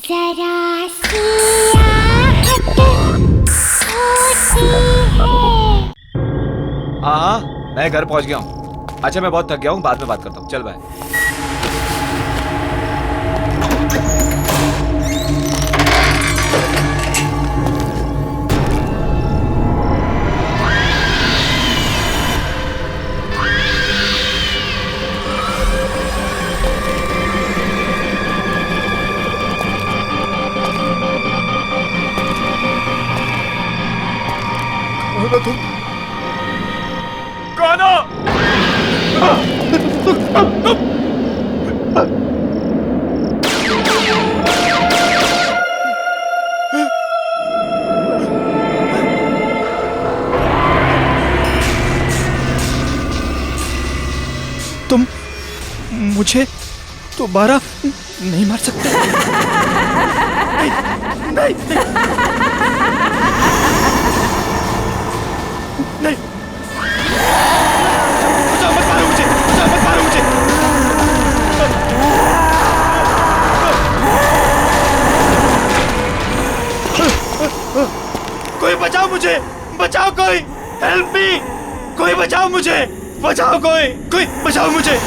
जरा सी आहट होती है। हाँ हाँ, मैं घर पहुंच गया हूँ। अच्छा मैं बहुत थक गया हूँ, बाद में बात करता हूँ। चल बाय। गाना तुम मुझे दोबारा नहीं मार सकते। नहीं, नहीं, नहीं, नहीं। बचाओ, मत मारो मुझे, बचाओ, मत मारो मुझे। कोई बचाओ मुझे, बचाओ कोई, हेल्प मी, कोई बचाओ मुझे, बचाओ कोई बचाओ मुझे।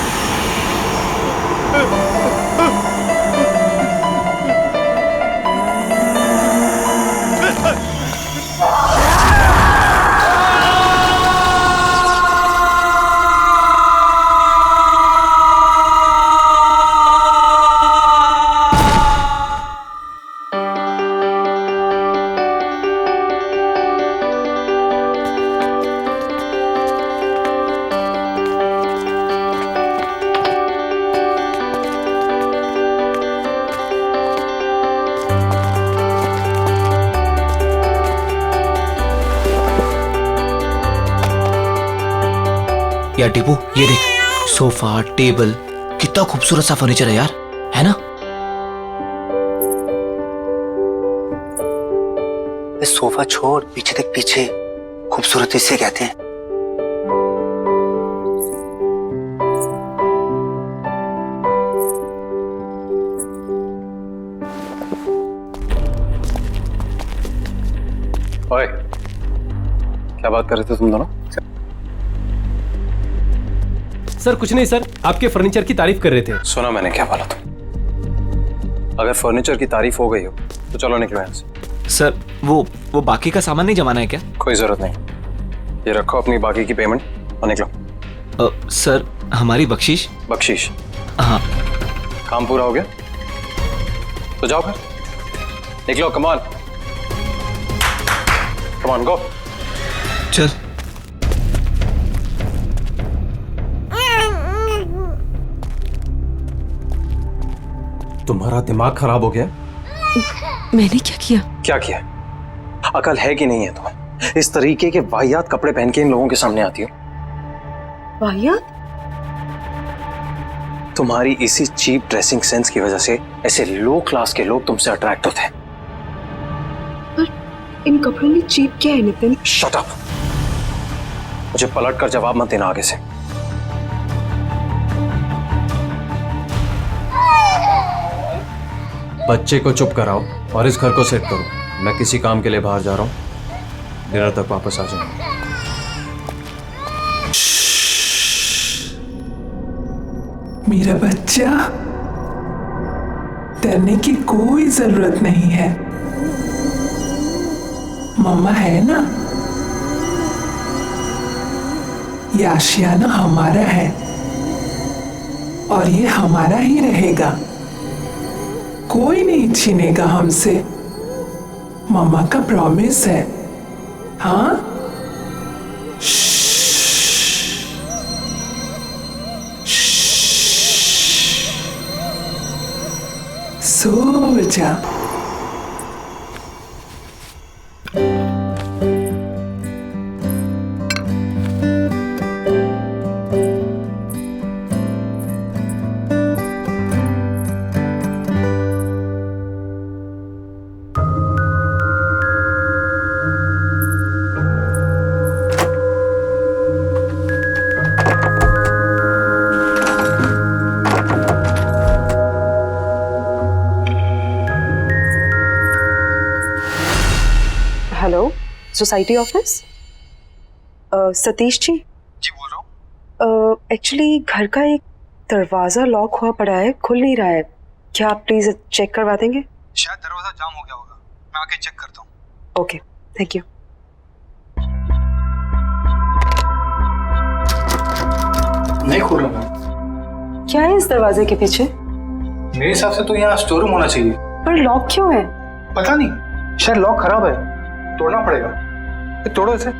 यार टीपू, ये देख, सोफा, टेबल, कितना खूबसूरत सा फर्नीचर है यार, है ना? सोफा छोड़, पीछे देख, पीछे खूबसूरती से कहते हैं। ओए, क्या बात कर रहे थे तुम दोनों? सर कुछ नहीं सर, आपके फर्नीचर की तारीफ कर रहे थे। सुना मैंने क्या बोला तुम? अगर फर्नीचर की तारीफ हो गई हो तो चलो निकलो यहाँ से। सर वो बाकी का सामान नहीं जमाना है क्या? कोई जरूरत नहीं, ये रखो अपनी बाकी की पेमेंट और निकलो। सर हमारी बख्शीश? बख्शीश? हाँ। काम पूरा हो गया तो जाओ फिर, निकलो। कमान कमान, गो। चल। तुम्हारा दिमाग खराब हो गया? मैंने क्या किया? क्या किया? अकल है कि नहीं है तुम्हें? इस तरीके के वाहियात कपड़े पहन के इन लोगों के सामने आती हो। वाहियात? तुम्हारी इसी चीप ड्रेसिंग सेंस की वजह से ऐसे लो क्लास के लोग तुमसे अट्रैक्ट होते हैं। पर इन कपड़ों में चीप क्या है नितिन? शट अप, मुझे पलट कर जवाब मत देना आगे से। बच्चे को चुप कराओ और इस घर को सेट करो। मैं किसी काम के लिए बाहर जा रहा हूँ, डिनर तक वापस आ जाऊंगा। मेरा बच्चा, डरने की कोई जरूरत नहीं है, मम्मा है ना। ये आशियाना हमारा है और ये हमारा ही रहेगा, कोई नहीं छीनेगा हमसे, मम्मा का प्रॉमिस है। हाँ, सो जा। Society office? सतीश जी बोल रहा हूँ। एक्चुअली घर का एक दरवाजा लॉक हुआ पड़ा है, खुल नहीं रहा है। क्या आप प्लीज चेक करवा देंगे? शायद दरवाजा जाम हो गया होगा, मैं आके चेक करता हूँ। Okay, thank you. नहीं खुल रहा मैम। क्या है इस दरवाजे के पीछे? मेरे हिसाब से तो यहाँ स्टोर रूम होना चाहिए। पर लॉक क्यों है? पता नहीं, शायद लॉक खराब है, तोड़ना पड़ेगा। तोड़ो इसे।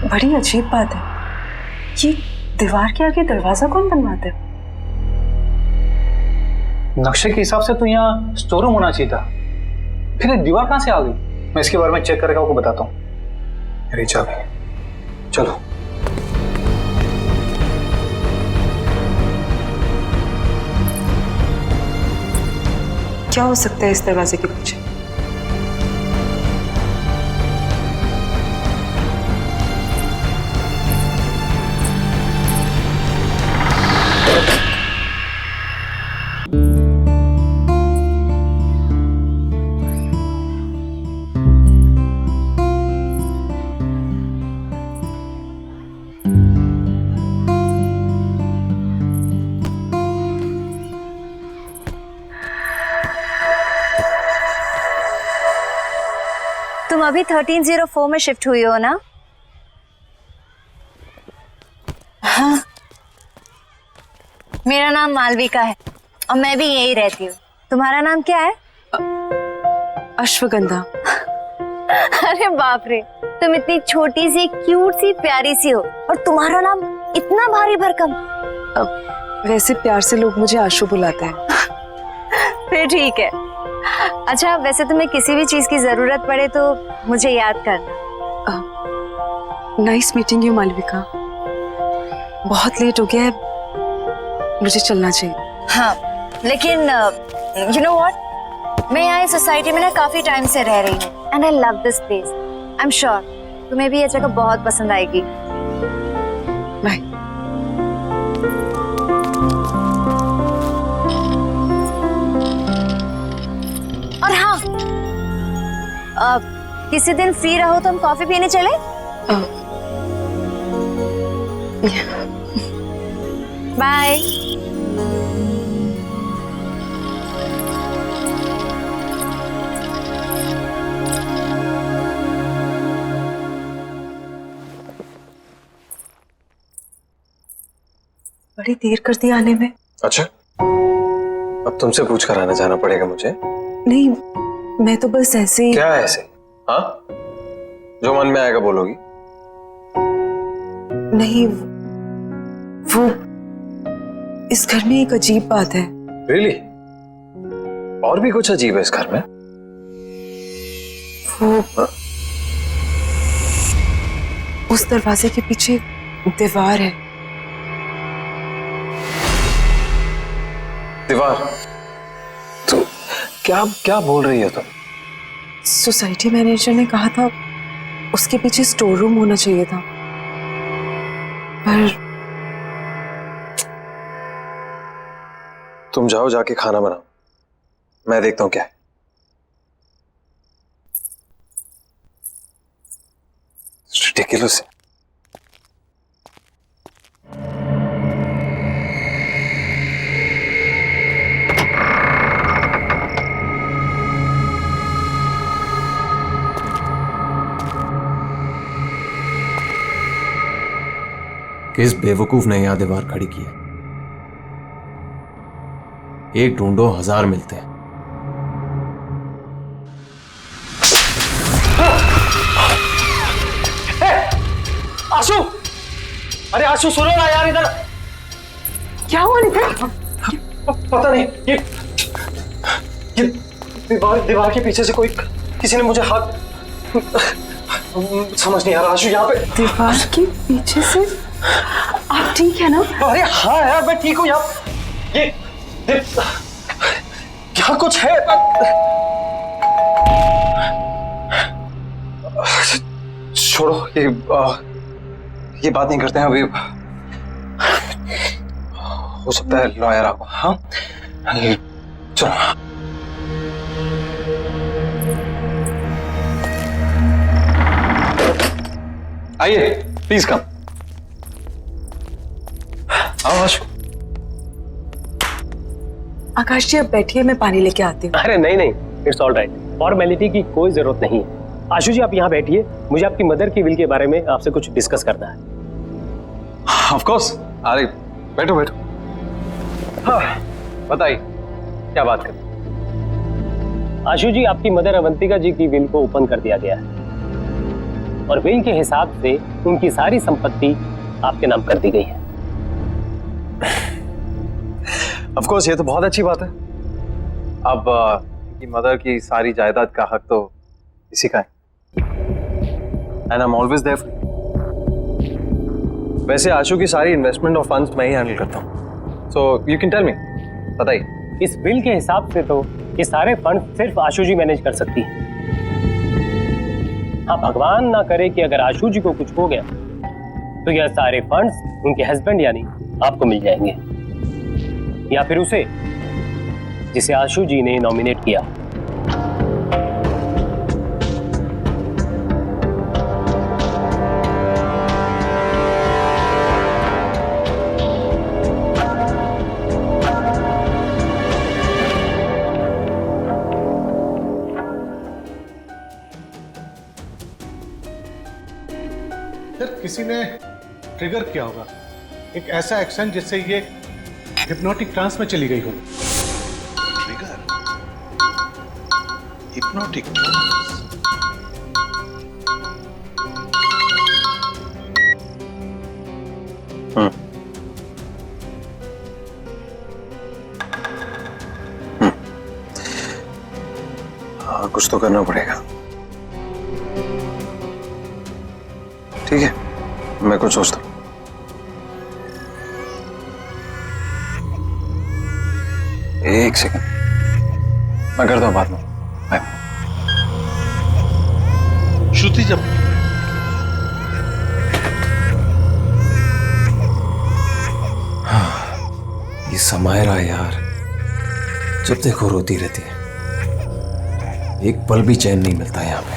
बड़ी अजीब बात है, ये दीवार के आगे दरवाजा कौन बनवाता है? नक्शे के हिसाब से तो यहाँ स्टोर रूम होना चाहिए था, फिर ये दीवार कहाँ से आ गई? मैं इसके बारे में चेक करके आपको बताता हूँ। अरे चाबी, चलो। क्या हो सकता है इस दरवाजे के पीछे? तुम अभी 1304 में शिफ्ट हुई हो ना? हाँ। मेरा नाम मालविका है और मैं भी यही रहती हूँ। तुम्हारा नाम क्या है? अश्वगंधा। अरे बाप रे, तुम इतनी छोटी सी, क्यूट सी, प्यारी सी हो और तुम्हारा नाम इतना भारी भरकम। वैसे प्यार से लोग मुझे आशु बुलाते हैं। फिर ठीक है। अच्छा, वैसे तुम्हें किसी भी चीज की जरूरत पड़े तो मुझे याद करना। Nice meeting you Malvika. बहुत लेट हो गया है, मुझे चलना चाहिए। हाँ, लेकिन यू नो व्हाट, मैं यहाँ इस सोसाइटी में ना काफी टाइम से रह रही हूँ and I love this place. I am sure तुम्हें भी ये जगह बहुत पसंद आएगी। बाय। और हाँ, किसी दिन फ्री रहो तो हम कॉफी पीने चले? बाय। बड़ी देर कर दी आने में। अच्छा, अब तुमसे पूछ कर आना जाना पड़ेगा मुझे? नहीं, मैं तो बस ऐसे ही। क्या ऐसे? हाँ, जो मन में आएगा बोलोगी? नहीं, वो इस घर में एक अजीब बात है। Really? और भी कुछ अजीब है इस घर में? वो उस दरवाजे के पीछे दीवार है। दीवार? तो क्या क्या बोल रही हो तुम? सोसाइटी मैनेजर ने कहा था उसके पीछे स्टोर रूम होना चाहिए था, पर तुम जाओ, जाके खाना बनाओ, मैं देखता हूं क्या है। Ridiculous. किस बेवकूफ ने यहां दीवार खड़ी की है? एक ढूंढो, 1000 मिलते हैं। आशु, अरे आशु सुनो ना यार, इधर क्या हुआ नितिन? पता नहीं, ये दीवार के पीछे से कोई, किसी ने मुझे हाथ, समझ नहीं आ रहा आशु। यहाँ पे दीवार के पीछे से? आप ठीक है ना? अरे हाँ यार मैं ठीक हूँ यार। ये क्या कुछ है? छोड़ो ये बात नहीं करते हैं अभी। हो सकता है लॉयर आपको। हाँ चलो। आइए प्लीज कम। आओ आशु। आकाश जी, अब बैठिए, मैं पानी लेके आती हूँ। अरे नहीं नहीं, इट्स ऑल राइट, फॉर्मेलिटी की कोई जरूरत नहीं है। आशु जी आप यहाँ बैठिए, मुझे आपकी मदर की विल के बारे में आपसे कुछ डिस्कस करना है। Of course. अरे बैठो बैठो। हाँ बताइए क्या बात करें। आशु जी, आपकी मदर अवंतिका जी की विल को ओपन कर दिया गया है और विल के हिसाब से उनकी सारी संपत्ति आपके नाम कर दी गई है। ऑफ कोर्स ये तो बहुत अच्छी बात है। अब की मदर की सारी जायदाद का हक तो इसी का है। And I am always there for you. वैसे आशु की सारी इन्वेस्टमेंट और फंड्स मैं ही हैंडल करता हूँ। So you can tell me, बताइए। इस बिल के हिसाब से तो ये सारे फंड सिर्फ आशु जी मैनेज कर सकती है। हाँ, भगवान ना करे कि अगर आशु जी को कुछ हो गया तो यह सारे फंड्स उनके हस्बैंड यानी आपको मिल जाएंगे, या फिर उसे जिसे आशु जी ने नॉमिनेट किया। किसी ने ट्रिगर किया होगा एक ऐसा एक्शन जिससे ये हिप्नोटिक ट्रांस में चली गई हो। ट्रिगर, हिप्नोटिक हाँ, कुछ तो करना पड़ेगा। ठीक है, मैं कुछ सोचता हूँ। एक सेकंड, मैं करता हूँ बाद में। बाय। श्रुति जब ये समायरा यार, जब देखो रोती रहती है, एक पल भी चैन नहीं मिलता यहाँ पे।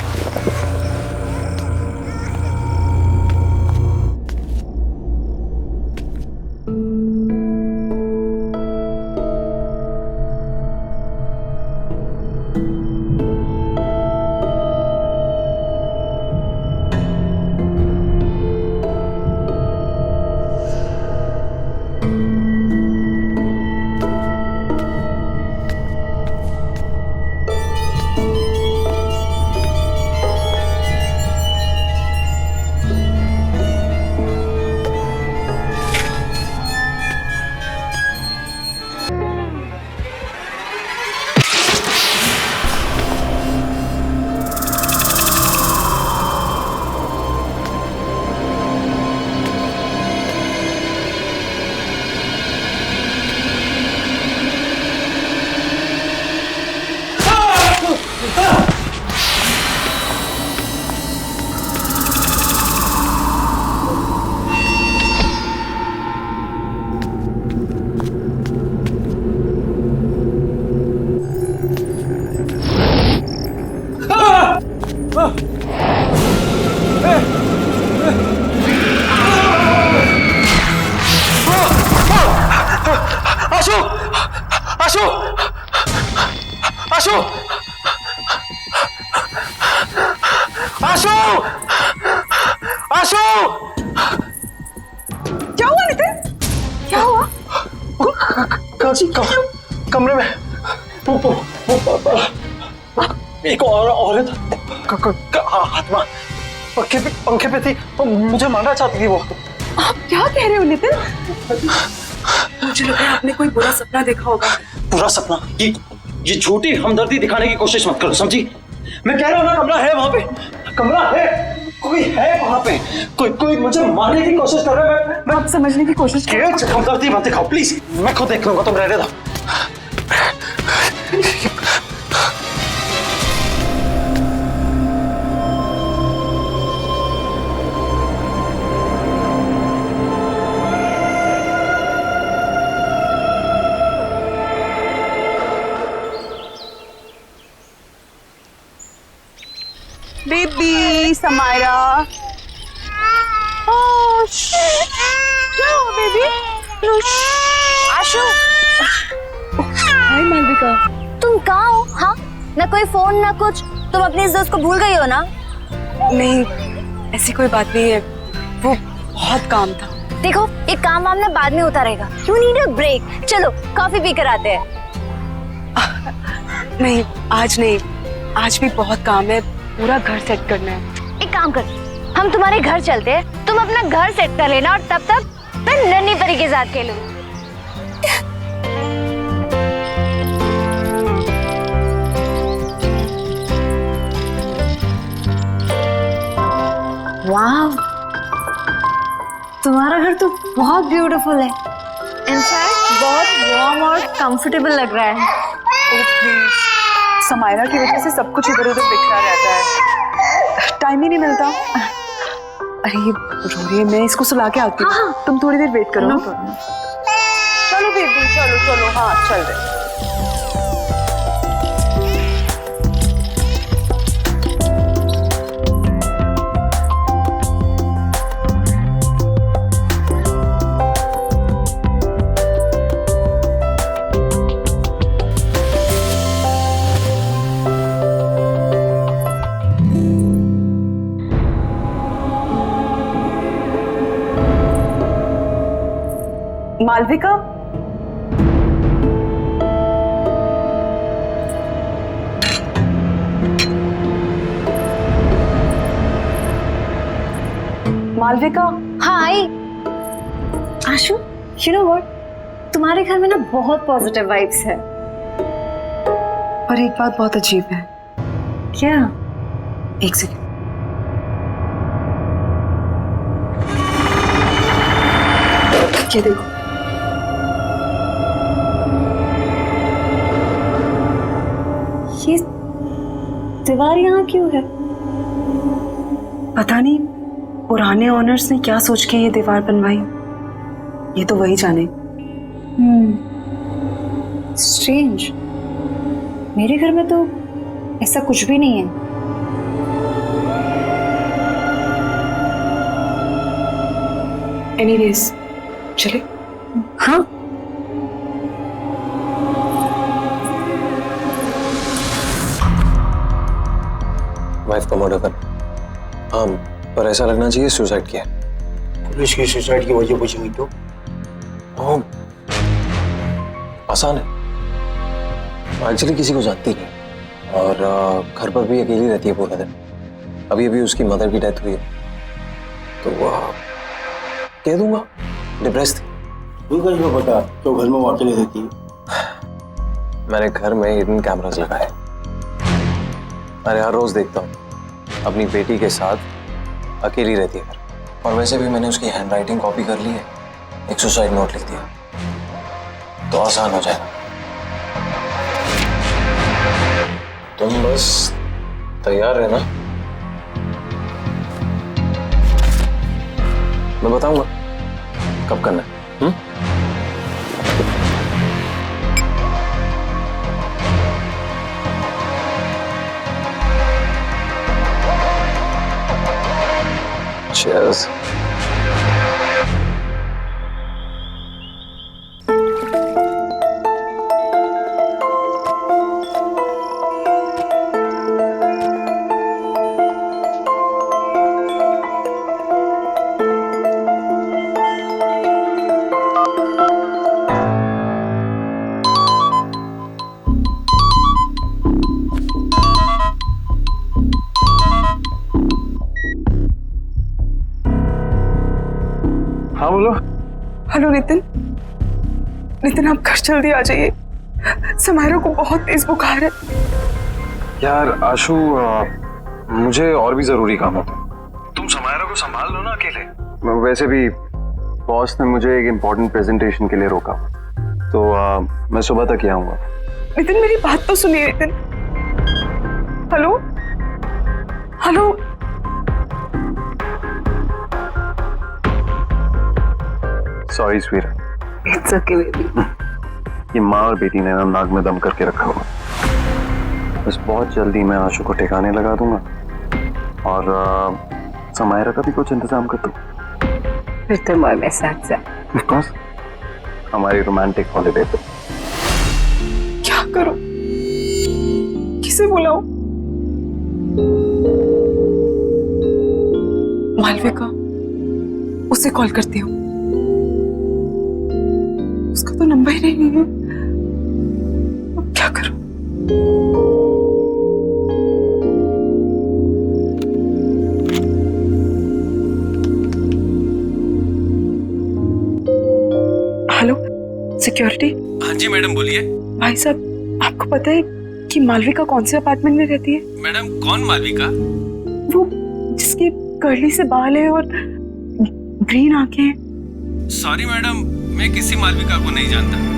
क्या हुआ नितिन? क्या हुआ? कमरे में एक औरत आत्मा पंखे पे थी, मुझे मारना चाहती थी वो। आप क्या कह रहे हो नितिन? मुझे लग रहा है आपने कोई बुरा सपना देखा होगा। बुरा सपना? ये झूठी हमदर्दी दिखाने की कोशिश मत करो, समझी? मैं कह रहा हूँ ना, कमरा है वहां पे, कमरा है। कोई है वहां पे, कोई मुझे मारने की कोशिश कर रहा है। मैं आप समझने की कोशिश करो। हमदर्दी मत दिखाओ प्लीज, मैं खुद देख लूंगा, तुम रहने दो। बेबी समायरा, बेबी आशु, हाय मालविका। तुम कहाँ हो? हाँ, ना कोई फोन ना कुछ। तुम अपनी इस दोस्त को भूल गई हो ना? नहीं, ऐसी कोई बात नहीं है, वो बहुत काम था। देखो, ये काम वाम ना बाद में होता रहेगा। You need a break. चलो कॉफी पी कर आते हैं। नहीं, आज नहीं, आज भी बहुत काम है, पूरा घर सेट करना है। एक काम कर, हम तुम्हारे घर चलते हैं, तुम अपना घर सेट कर लेना और तब तक मैं नन्ही परी के साथ खेलूंगी। वाह, तुम्हारा घर तो बहुत ब्यूटीफुल है। इनफैक्ट बहुत वार्म और कंफर्टेबल लग रहा है। ओह प्लीज, समायरा की वजह से सब कुछ इधर उधर बिखरा रहता है, टाइम ही नहीं मिलता। अरे ये रो रही है, मैं इसको सुला के आती हूँ। हाँ। तुम थोड़ी देर वेट करो। चलो बेबी, चलो चलो, हाँ चल रहे। मालविका, मालविका। हाँ आई। आशु, यू नो व्हाट, तुम्हारे घर में ना बहुत पॉजिटिव वाइब्स है। पर एक बात बहुत अजीब है। क्या? एक सेकंड। ये देखो, ये दीवार यहाँ क्यों है? पता नहीं पुराने ओनर्स ने क्या सोच के ये दीवार बनवाई, ये तो वही जाने। स्ट्रेंज, मेरे घर में तो ऐसा कुछ भी नहीं है। एनीवेज, चले। हाँ, वाइफ का मर्डर कर। हाँ, पर ऐसा लगना चाहिए सुसाइड किया। पुलिस की सुसाइड की वजह पूछेंगी तो? आसान है, एक्चुअली किसी को जानती नहीं और घर पर भी अकेली रहती है पूरा दिन। अभी अभी उसकी मदर की डेथ हुई है, तो कह दूंगा डिप्रेस थी। तू कैसे पता तो घर में वो अकेले रहती है? मैंने घर में हिडन कैमरास लगाए, अरे हर रोज देखता हूँ अपनी बेटी के साथ अकेली रहती है घर। और वैसे भी मैंने उसकी हैंडराइटिंग कॉपी कर ली है, एक सुसाइड नोट लिख दिया तो आसान हो जाएगा। तुम बस तैयार रहना, मैं बताऊंगा कब करना है। Cheers. हाँ बोलो। हेलो नितिन, नितिन आप घर जल्दी आ जाइए, समायरा को बहुत तेज बुखार है। यार आशु, मुझे और भी जरूरी काम होता है, अकेले? वैसे भी बॉस ने मुझे एक इम्पोर्टेंट प्रेजेंटेशन के लिए रोका, तो मैं सुबह तक ही आऊंगा। नितिन मेरी बात तो सुनिए नितिन। Hello hello. सॉरी स्वीरा। It's okay baby. ये माँ और बेटी ने ना नाक में दम करके रखा हुआ। बस बहुत जल्दी मैं आशु को ठिकाने लगा दूंगा और समायरा का भी कुछ इंतजाम कर दूं। फिर तुम और मैं साथ साथ। Of course, हमारी रोमांटिक हॉलिडे पे। क्या करूं? किसे बुलाऊं? मालविका, उसे कॉल करती हूँ। उसका तो नंबर ही नहीं है। अब क्या करूं? Hello security. हाँ जी मैडम बोलिए। भाई साहब, आपको पता है कि मालविका कौन से अपार्टमेंट में रहती है? मैडम कौन मालविका? वो जिसकी कर्ली से बाल है और ग्रीन आंखें हैं। सॉरी मैडम, मैं किसी मालविका को नहीं जानता।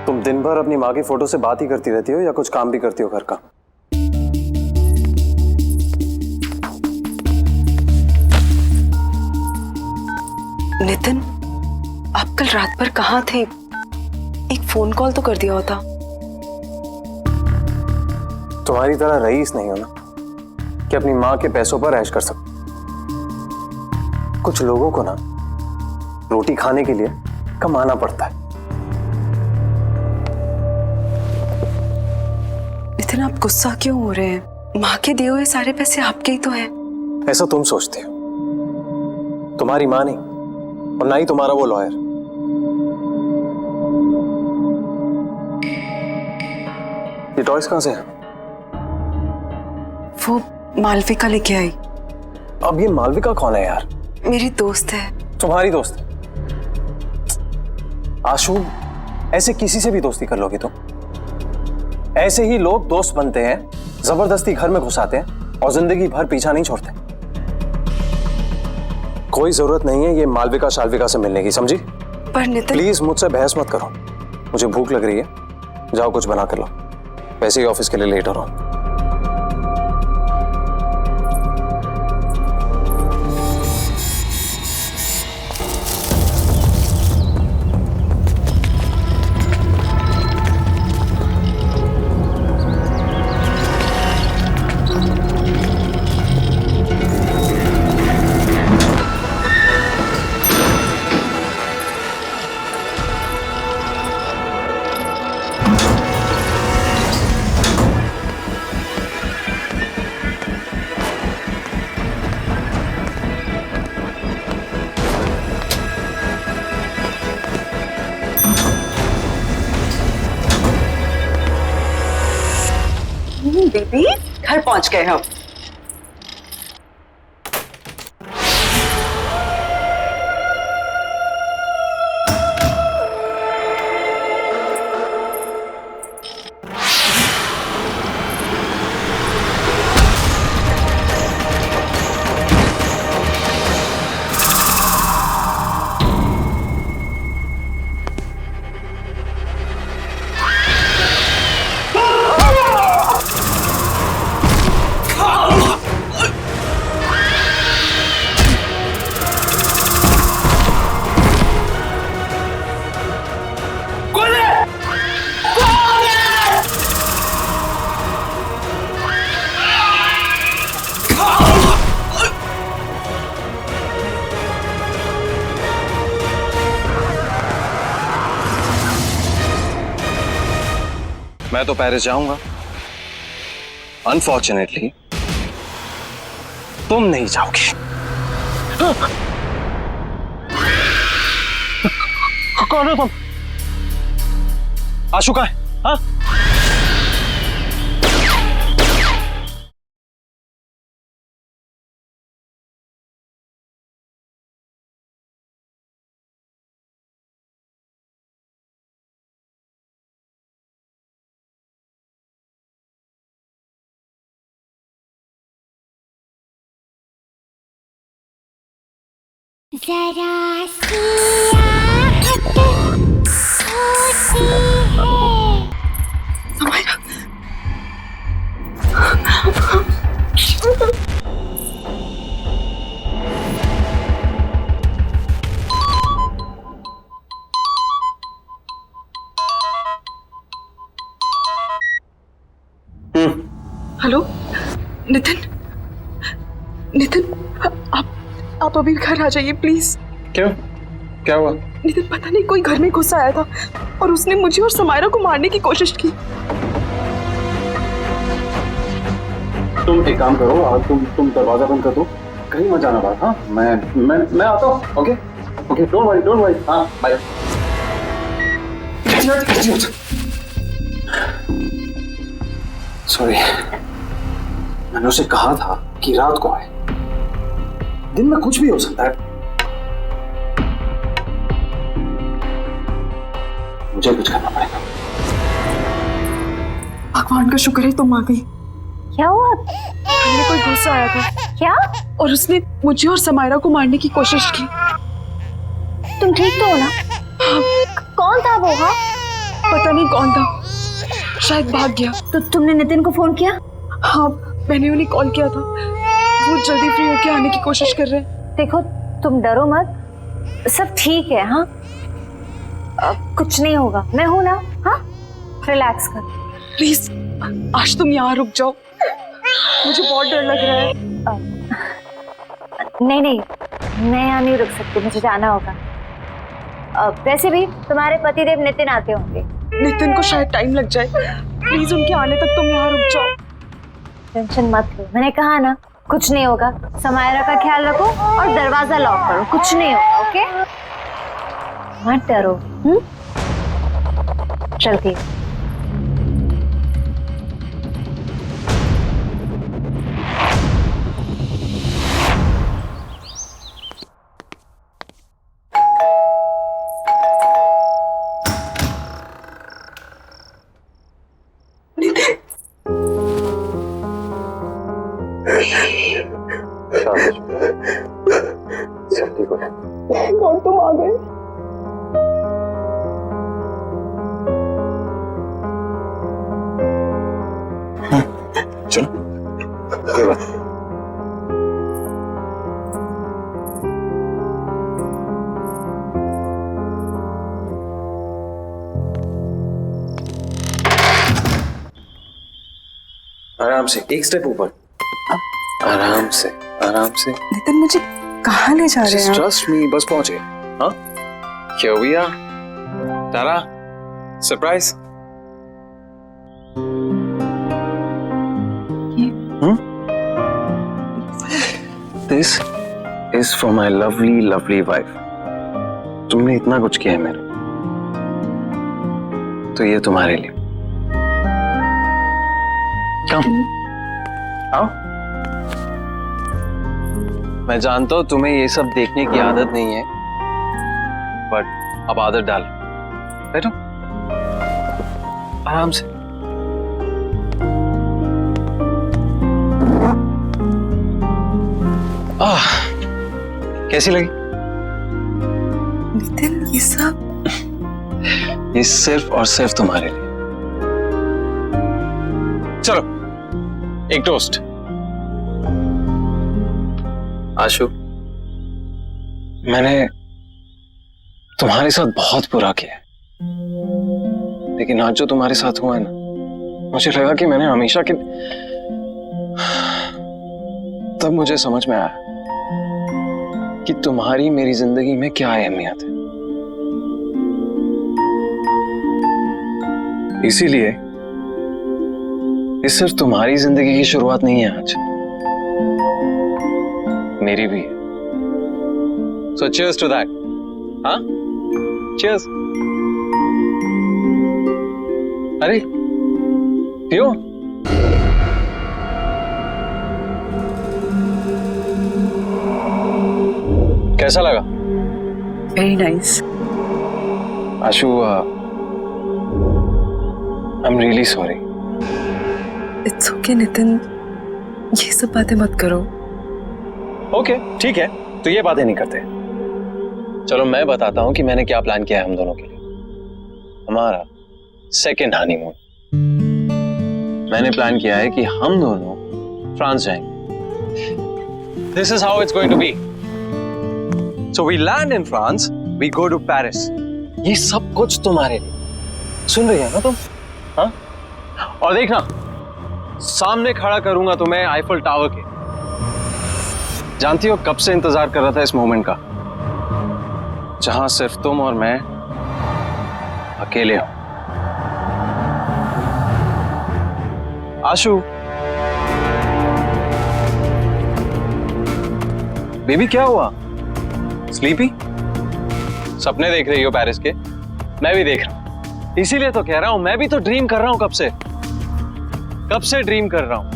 तुम दिन भर अपनी माँ की फोटो से बात ही करती रहती हो या कुछ काम भी करती हो घर का? नितिन, आप कल रात भर कहाँ थे? एक फोन कॉल तो कर दिया होता। तुम्हारी तरह रईस नहीं हो ना कि अपनी माँ के पैसों पर ऐश कर सको। कुछ लोगों को ना रोटी खाने के लिए कमाना पड़ता है। नितिन, आप गुस्सा क्यों हो रहे हैं? माँ के दिए हुए सारे पैसे आपके ही तो हैं। ऐसा तुम सोचते हो, तुम्हारी माँ नहीं और ना ही तुम्हारा वो लॉयर। ये टॉयज कहां से है? वो मालविका लेके आई। अब ये मालविका कौन है यार? मेरी दोस्त है। तुम्हारी दोस्त? आशु, ऐसे किसी से भी दोस्ती कर लोगे तुम? ऐसे ही लोग दोस्त बनते हैं, जबरदस्ती घर में घुसाते हैं और जिंदगी भर पीछा नहीं छोड़ते। कोई जरूरत नहीं है ये मालविका शालविका से मिलने की, समझी? पर नितिन, प्लीज मुझसे बहस मत करो। मुझे भूख लग रही है, जाओ कुछ बना कर लो। वैसे ही ऑफिस के लिए लेट हो रहा हूं। बेबी, घर पहुंच गए हम। मैं तो पेरिस जाऊंगा। अनफॉर्चुनेटली तुम नहीं जाओगे। कौन हो तुम? आशु कहाँ है? हाँ? जरा सी आहट होती है। समायरा, हेलो नितिन, नितिन आप अभी घर आ जाइए प्लीज। क्यों? क्या हुआ? नितिन पता नहीं कोई घर में घुस आया था और उसने मुझे और समायरा को मारने की कोशिश की। तुम एक काम करो, आज तुम दरवाजा बंद कर दो, कहीं मत जाना बाहर। हाँ, मैं आता हूँ। Okay okay, don't worry. हाँ, बाय। सॉरी, मैंने उसे कहा था कि रात को आए। दिन में कुछ भी हो सकता है। मुझे कुछ करना पड़ेगा। भगवान का शुक्र है तुम आ गई। क्या हुआ? घर में कोई घुस आया था। क्या? और उसने मुझे और समायरा को मारने की कोशिश की। तुम ठीक तो हो ना? कौन था वो? हाँ, पता नहीं कौन था, शायद भाग गया। तो तुमने नितिन को फोन किया? हाँ, मैंने उन्हें कॉल किया था। वो जल्दी फ्री होके आने की कोशिश कर रहे हैं। देखो तुम डरो मत, सब ठीक है। हाँ, कुछ नहीं होगा, मैं हूं ना। हाँ, रिलैक्स कर। प्लीज आज तुम यहाँ रुक जाओ, मुझे बहुत डर लग रहा है। नहीं, मैं यहाँ नहीं रुक सकती, मुझे जाना होगा। वैसे भी तुम्हारे पतिदेव नितिन आते होंगे। नितिन को शायद टाइम लग जाए, प्लीज उनके आने तक तुम यहाँ रुक जाओ। टेंशन मत लो, मैंने कहा ना कुछ नहीं होगा। समायरा का ख्याल रखो और दरवाजा लॉक करो, कुछ नहीं होगा। ओके, मत डरो। चलती हूँ। सब ठीक हो जाए। और तुम आ गए। चलो, कोई बात नहीं। आराम से, एक स्टेप ऊपर। आराम से, आराम से। नितिन मुझे कहाँ ले जा रहे हैं? ट्रस्ट मी, बस पहुंचे। हाँ, Here we are. Tara, surprise. This is for my lovely, lovely wife. तुमने इतना कुछ किया है मेरे, तो ये तुम्हारे लिए। कम आओ। मैं जानता हूं तुम्हें ये सब देखने की आदत नहीं है, बट अब आदत डाल। बैठो आराम से। कैसी लगी? नितिन, ये सब ये सिर्फ और सिर्फ तुम्हारे लिए। चलो एक टोस्ट। आशु, मैंने तुम्हारे साथ बहुत बुरा किया, लेकिन आज जो तुम्हारे साथ हुआ है ना, मुझे लगा कि मैंने हमेशा के तब मुझे समझ में आया कि तुम्हारी मेरी जिंदगी में क्या अहमियत है। इसीलिए ये सिर्फ तुम्हारी जिंदगी की शुरुआत नहीं है आज, मेरी भी है। सो cheers to that. हाँ? Cheers. अरे पियो। कैसा लगा? Very nice. Ashu, I am really sorry. It's okay Nitin, ये सब बातें मत करो। ओके ठीक है, तो ये बातें नहीं करते। चलो मैं बताता हूं कि मैंने क्या प्लान किया है हम दोनों के लिए। हमारा सेकेंड हनीमून। मैंने प्लान किया है कि हम दोनों फ्रांस जाएंगे। This is how it's going to be. So we land in France, we go to Paris. ये सब कुछ तुम्हारे लिए। सुन रही है ना तुम? हाँ? और देखना, सामने खड़ा करूंगा तुम्हें आईफल टावर के। जानती हो कब से इंतजार कर रहा था इस मोमेंट का, जहां सिर्फ तुम और मैं अकेले हो। आशु, बेबी क्या हुआ? स्लीपी? सपने देख रही हो पेरिस के? मैं भी देख रहा हूं, इसीलिए तो कह रहा हूं, मैं भी तो ड्रीम कर रहा हूं। कब से ड्रीम कर रहा हूं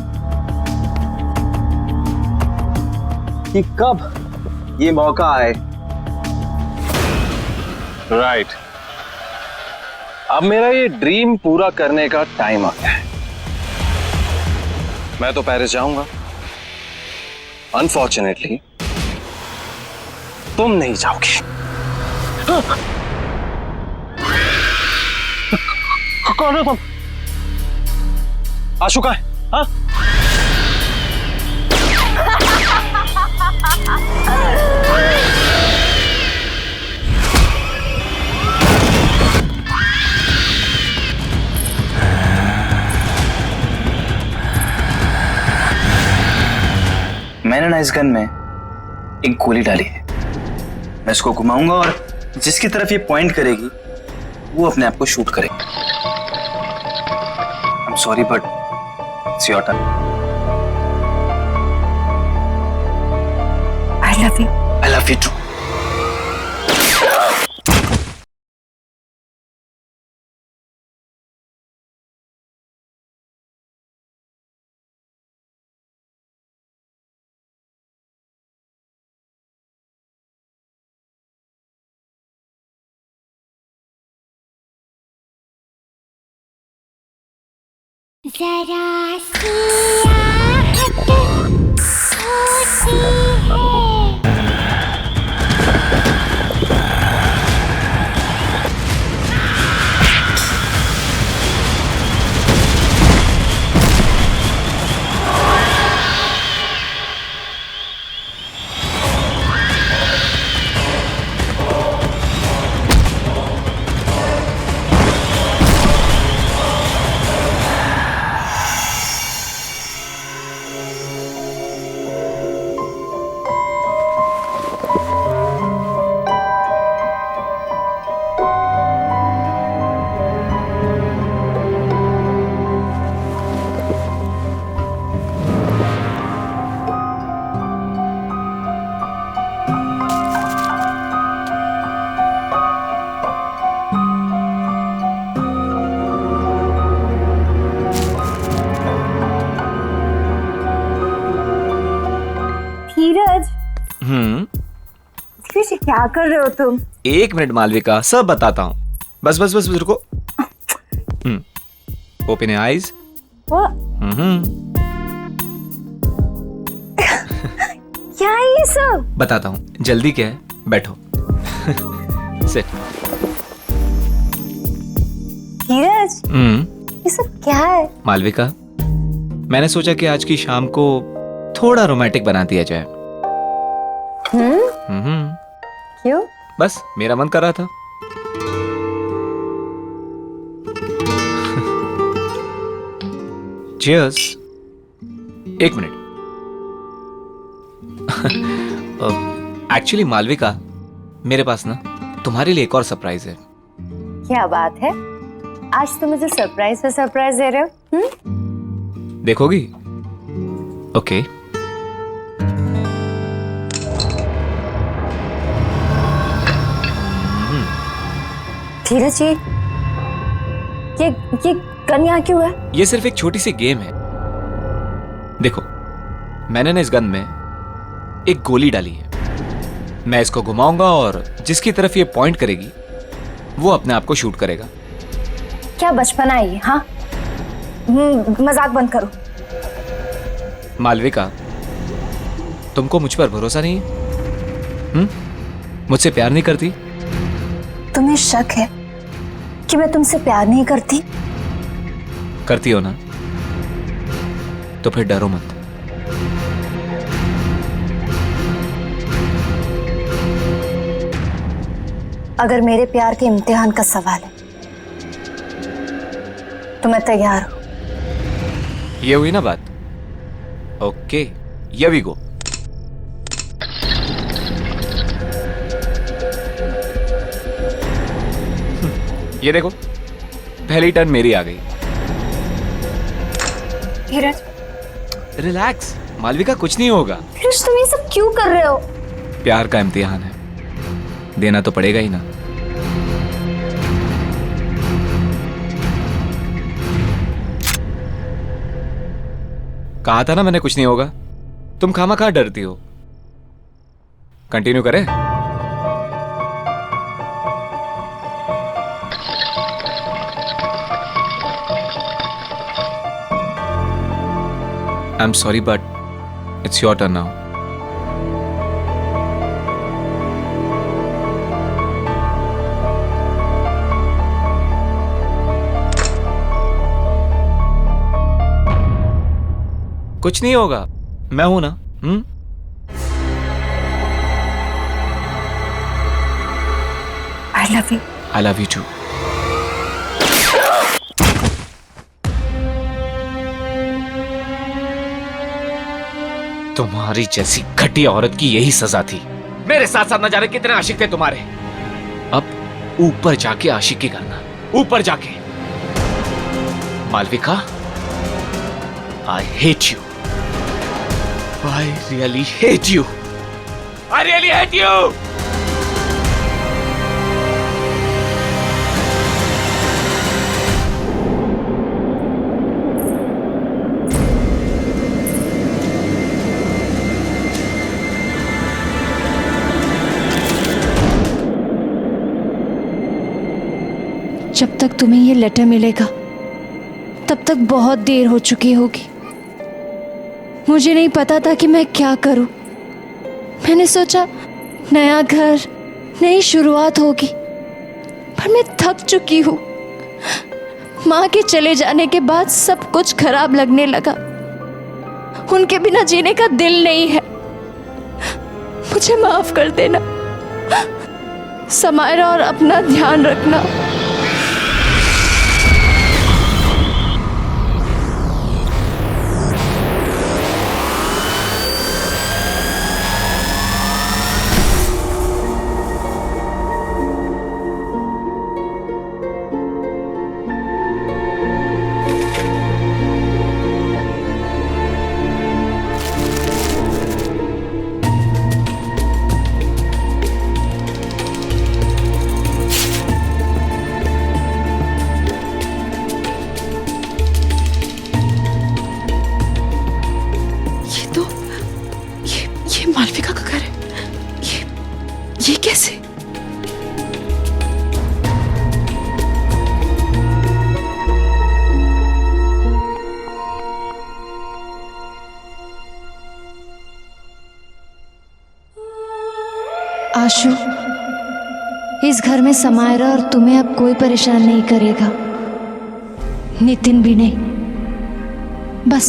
कि कब ये मौका आए। राइट, अब मेरा ये ड्रीम पूरा करने का टाइम आ गया है। मैं तो पेरिस जाऊंगा, अनफॉर्चुनेटली तुम नहीं जाओगे। कौन हो तुम? आशु कहाँ है? हाँ? मैंने ना इस गन में एक गोली डाली है। मैं इसको घुमाऊंगा और जिसकी तरफ ये पॉइंट करेगी वो अपने आप को शूट करेगा। I am sorry but it's your turn. I love you. I love you too. जरा सी आहट होती है। क्या कर रहे हो तुम? 1 मिनट मालविका, सब बताता हूँ। बस बस बस रुको। Open your eyes. क्या है ये सब? बताता हूँ, जल्दी क्या है, बैठो। सिट। धीरज, ये सब क्या है? मालविका, मैंने सोचा कि आज की शाम को थोड़ा रोमांटिक बना दिया जाए। क्यों? बस मेरा मन कर रहा था। चीयर्स। 1 मिनट। एक्चुअली मालविका, मेरे पास ना तुम्हारे लिए एक और सरप्राइज है। क्या बात है? आज तुम मुझे सरप्राइज पे सरप्राइज दे रहे हो? देखोगी? ओके। धीरज जी, ये गन यहाँ क्यों है? ये सिर्फ एक छोटी सी गेम है। देखो, मैंने ना इस गन में एक गोली डाली है। मैं इसको घुमाऊंगा और जिसकी तरफ ये पॉइंट करेगी वो अपने आप को शूट करेगा। क्या बचपना है ये? हाँ, मजाक बंद करो। मालविका, तुमको मुझ पर भरोसा नहीं है? मुझसे प्यार नहीं करती? तुम्हें शक है कि मैं तुमसे प्यार नहीं करती? करती हो ना? तो फिर डरो मत। अगर मेरे प्यार के इम्तिहान का सवाल है तो मैं तैयार हूं। ये हुई ना बात? Okay, here we go. ये देखो, पहली टर्न मेरी आ गई। धीरज, रिलैक्स मालविका, कुछ नहीं होगा। धीरज, तुम ये सब क्यों कर रहे हो? प्यार का इम्तिहान है, देना तो पड़ेगा ही ना। कहा था ना मैंने, कुछ नहीं होगा। तुम खामा डरती हो। कंटिन्यू करें? I'm sorry, but it's your turn now. कुछ नहीं होगा, मैं हूं ना। I love you. I love you too. तुम्हारी जैसी घटिया औरत की यही सजा थी। मेरे साथ साथ न जाने कितने आशिक थे तुम्हारे। अब ऊपर जाके आशिकी करना, ऊपर जाके। Malvika, I hate you. I really hate you. I really hate you. जब तक तुम्हें ये लेटर मिलेगा तब तक बहुत देर हो चुकी होगी। मुझे नहीं पता था कि मैं क्या करूं। मैंने सोचा नया घर, नई शुरुआत होगी, पर मैं थक चुकी हूं। माँ के चले जाने के बाद सब कुछ खराब लगने लगा। उनके बिना जीने का दिल नहीं है। मुझे माफ कर देना समायरा, और अपना ध्यान रखना। आशु, इस घर में समायरा और तुम्हें अब कोई परेशान नहीं करेगा, नितिन भी नहीं। बस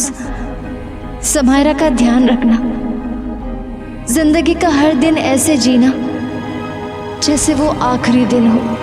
समायरा का ध्यान रखना, जिंदगी का हर दिन ऐसे जीना जैसे वो आखिरी दिन हो।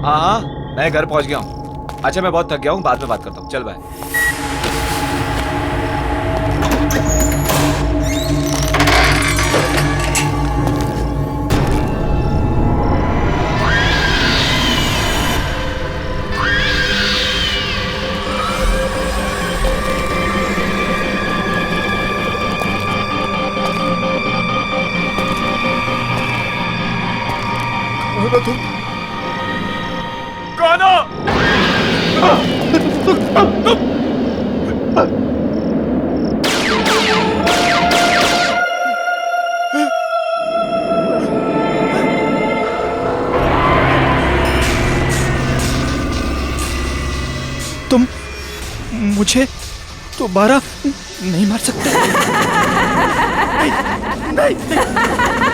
हाँ हाँ, मैं घर पहुंच गया हूँ। अच्छा मैं बहुत थक गया हूँ, बाद में बात करता हूँ। चल बाय। तुम मुझे दोबारा नहीं मार सकते। नहीं, नहीं, नहीं।